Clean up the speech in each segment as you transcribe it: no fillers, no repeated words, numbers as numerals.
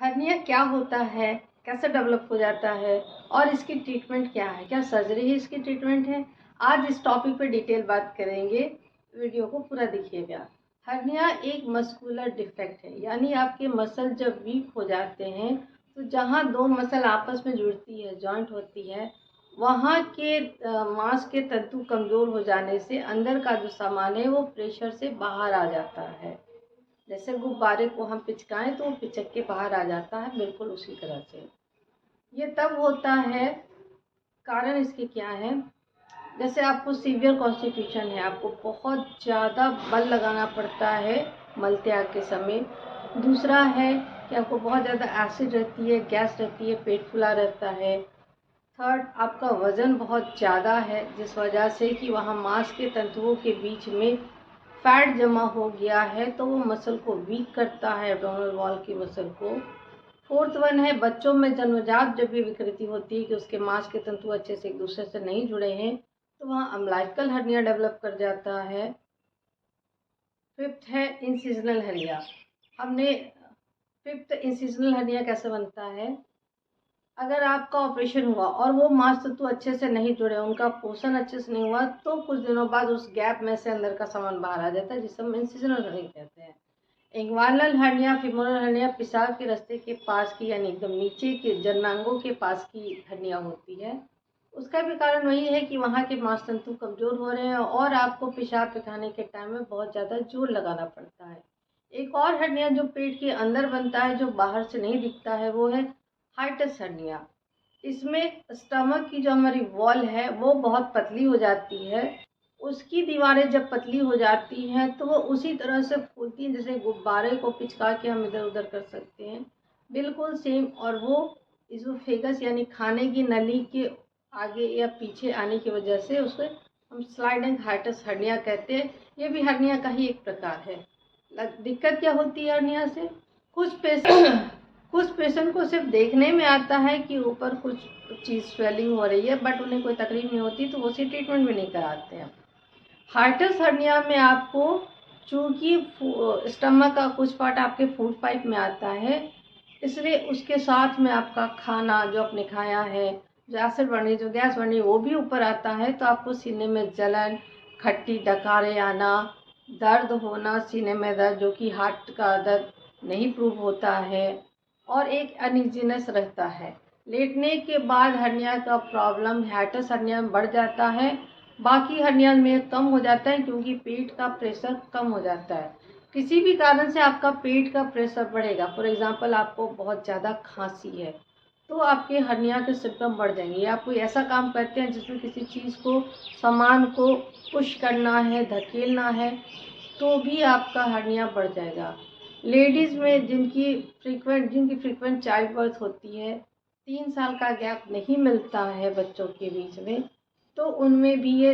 Hernia क्या होता है, कैसे डेवलप हो जाता है और इसकी ट्रीटमेंट क्या है, क्या सर्जरी ही इसकी ट्रीटमेंट है। आज इस टॉपिक पे डिटेल बात करेंगे, वीडियो को पूरा देखिएगा। हर्निया एक मस्कुलर डिफेक्ट है, यानी आपके मसल जब वीक हो जाते हैं तो जहाँ दो मसल आपस में जुड़ती है, जॉइंट होती है, वहाँ के मांस के तंतु कमज़ोर हो जाने से अंदर का जो सामान है वो प्रेशर से बाहर आ जाता है। जैसे गुब्बारे को हम पिचकाएं तो वो पिचक के बाहर आ जाता है, बिल्कुल उसी तरह से ये तब होता है। कारण इसके क्या है, जैसे आपको सीवियर कॉन्स्टिपेशन है, आपको बहुत ज़्यादा बल लगाना पड़ता है मलत्याग के समय। दूसरा है कि आपको बहुत ज़्यादा एसिड रहती है, गैस रहती है, पेट फुला रहता है। थर्ड, आपका वज़न बहुत ज़्यादा है जिस वजह से कि वहाँ मांस के तंतुओं के बीच में फैट जमा हो गया है, तो वो मसल को वीक करता है, एब्डोमिनल वॉल की मसल को। फोर्थ वन है, बच्चों में जन्मजात जब ये विकृति होती है कि उसके मांस के तंतु अच्छे से एक दूसरे से नहीं जुड़े हैं, तो वहाँ अम्बिलिकल हर्निया डेवलप कर जाता है। फिफ्थ है इंसिजनल हर्निया। हमने फिफ्थ इंसिजनल हर्निया कैसे बनता है, अगर आपका ऑपरेशन हुआ और वो मांस तंतु अच्छे से नहीं जुड़े, उनका पोषण अच्छे से नहीं हुआ, तो कुछ दिनों बाद उस गैप में से अंदर का सामान बाहर आ जाता है, जिसे हम इंसिजनल हर्निया कहते हैं। इंग्वानल हर्निया, फीमोरल हर्निया पेशाब के रास्ते के पास की, यानी एकदम नीचे के जननांगों के पास की हर्निया होती है। उसका भी कारण वही है कि वहाँ के मांसतंतु कमज़ोर हो रहे हैं और आपको पेशाब दिखाने के टाइम में बहुत ज़्यादा जोर लगाना पड़ता है। एक और हर्निया जो पेट के अंदर बनता है, जो बाहर से नहीं दिखता है, वो है हाइटस हर्निया। इसमें स्टमक की जो हमारी वॉल है वो बहुत पतली हो जाती है, उसकी दीवारें जब पतली हो जाती हैं तो वो उसी तरह से फूलती हैं जैसे गुब्बारे को पिचका के हम इधर उधर कर सकते हैं, बिल्कुल सेम। और वो इसोफेगस यानी खाने की नली के आगे या पीछे आने की वजह से उसे हम स्लाइडिंग हाइटस हर्निया कहते हैं। ये भी हर्निया का ही एक प्रकार है। दिक्कत क्या होती है हर्निया से, कुछ पेशेंट को सिर्फ देखने में आता है कि ऊपर कुछ चीज़ स्वेलिंग हो रही है, बट उन्हें कोई तकलीफ नहीं होती, तो वो उसे ट्रीटमेंट भी नहीं कराते हैं। हार्टस हर्निया में आपको, चूँकि स्टमक का कुछ पार्ट आपके फूड पाइप में आता है, इसलिए उसके साथ में आपका खाना जो आपने खाया है, जो एसिड बनी, जो गैस बनी, वो भी ऊपर आता है, तो आपको सीने में जलन, खट्टी डकारें आना, दर्द होना, सीने में दर्द जो कि हार्ट का दर्द नहीं प्रूव होता है, और एक अनइजीनेस रहता है। लेटने के बाद हर्निया का प्रॉब्लम हाइटस हर्निया में बढ़ जाता है, बाकी हर्निया में कम हो जाता है क्योंकि पेट का प्रेशर कम हो जाता है। किसी भी कारण से आपका पेट का प्रेशर बढ़ेगा, फॉर एग्जांपल आपको बहुत ज़्यादा खांसी है, तो आपके हर्निया के सिम्टम बढ़ जाएंगे। आप कोई ऐसा काम करते हैं जिसमें किसी चीज़ को, सामान को पुश करना है, धकेलना है, तो भी आपका हर्निया बढ़ जाएगा। लेडीज़ में जिनकी फ्रीक्वेंट चाइल्ड बर्थ होती है, 3 साल का गैप नहीं मिलता है बच्चों के बीच में, तो उनमें भी ये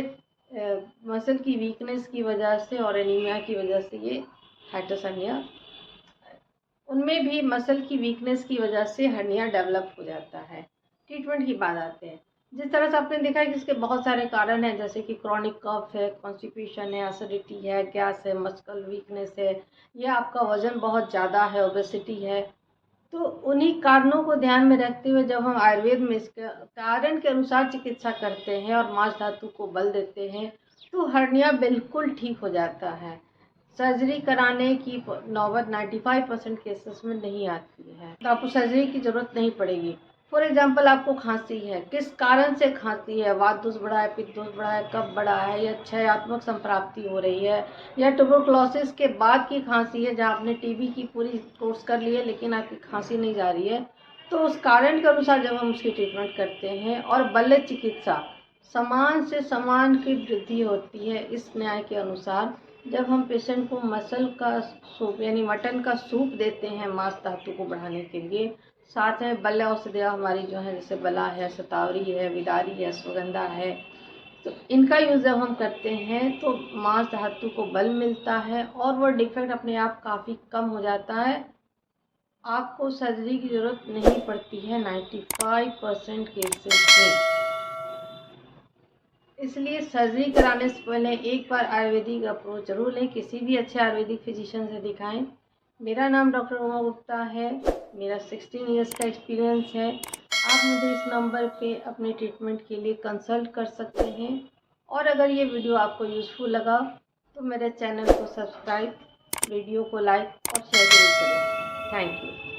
मसल की वीकनेस की वजह से और एनीमिया की वजह से ये हाइटस हर्निया, उनमें भी मसल की वीकनेस की वजह से हर्निया डेवलप हो जाता है। ट्रीटमेंट की बात आते हैं। जिस तरह से आपने देखा है कि इसके बहुत सारे कारण हैं, जैसे कि क्रॉनिक कफ है, कॉन्स्टिपेशन है, एसिडिटी है, गैस है, मस्कुलर वीकनेस है, या आपका वज़न बहुत ज़्यादा है, ओबेसिटी है। तो उन्हीं कारणों को ध्यान में रखते हुए जब हम आयुर्वेद में इसके कारण के अनुसार चिकित्सा करते हैं और मांस धातु को बल देते हैं, तो हर्निया बिल्कुल ठीक हो जाता है। सर्जरी कराने की नौबत 95% केसेस में नहीं आती है, तो आपको सर्जरी की ज़रूरत नहीं पड़ेगी। फॉर एग्जांपल, आपको खांसी है, किस कारण से खांसी है, वात दोष बढ़ा है, पित्त दोष बढ़ा है, कफ बढ़ा है, या क्षयात्मक संप्राप्ति हो रही है, या ट्यूबरकुलोसिस के बाद की खांसी है जहां आपने टीबी की पूरी कोर्स कर ली है लेकिन आपकी खांसी नहीं जा रही है, तो उस कारण के अनुसार जब हम उसकी ट्रीटमेंट करते हैं और बल्य चिकित्सा, समान से समान की वृद्धि होती है, इस न्याय के अनुसार जब हम पेशेंट को मसल का सूप यानी मटन का सूप देते हैं मांस धातु को बढ़ाने के लिए, साथ में बल्य औषधियाँ हमारी जो है, जैसे बला है, शतावरी है, विदारी है, अश्वगंधा है, तो इनका यूज़ जब हम करते हैं तो मांस धातु को बल मिलता है और वो डिफेक्ट अपने आप काफ़ी कम हो जाता है। आपको सर्जरी की ज़रूरत नहीं पड़ती है 95% केसेस में। इसलिए सर्जरी कराने से पहले एक बार आयुर्वेदिक अप्रोच जरूर लें, किसी भी अच्छे आयुर्वेदिक फिजिशियन से दिखाएं। मेरा नाम डॉक्टर उमा गुप्ता है। मेरा 16 इयर्स का एक्सपीरियंस है। आप मुझे इस नंबर पे अपने ट्रीटमेंट के लिए कंसल्ट कर सकते हैं। और अगर ये वीडियो आपको यूज़फुल लगा तो मेरे चैनल को सब्सक्राइब, वीडियो को लाइक और शेयर जरूर करें। Thank you.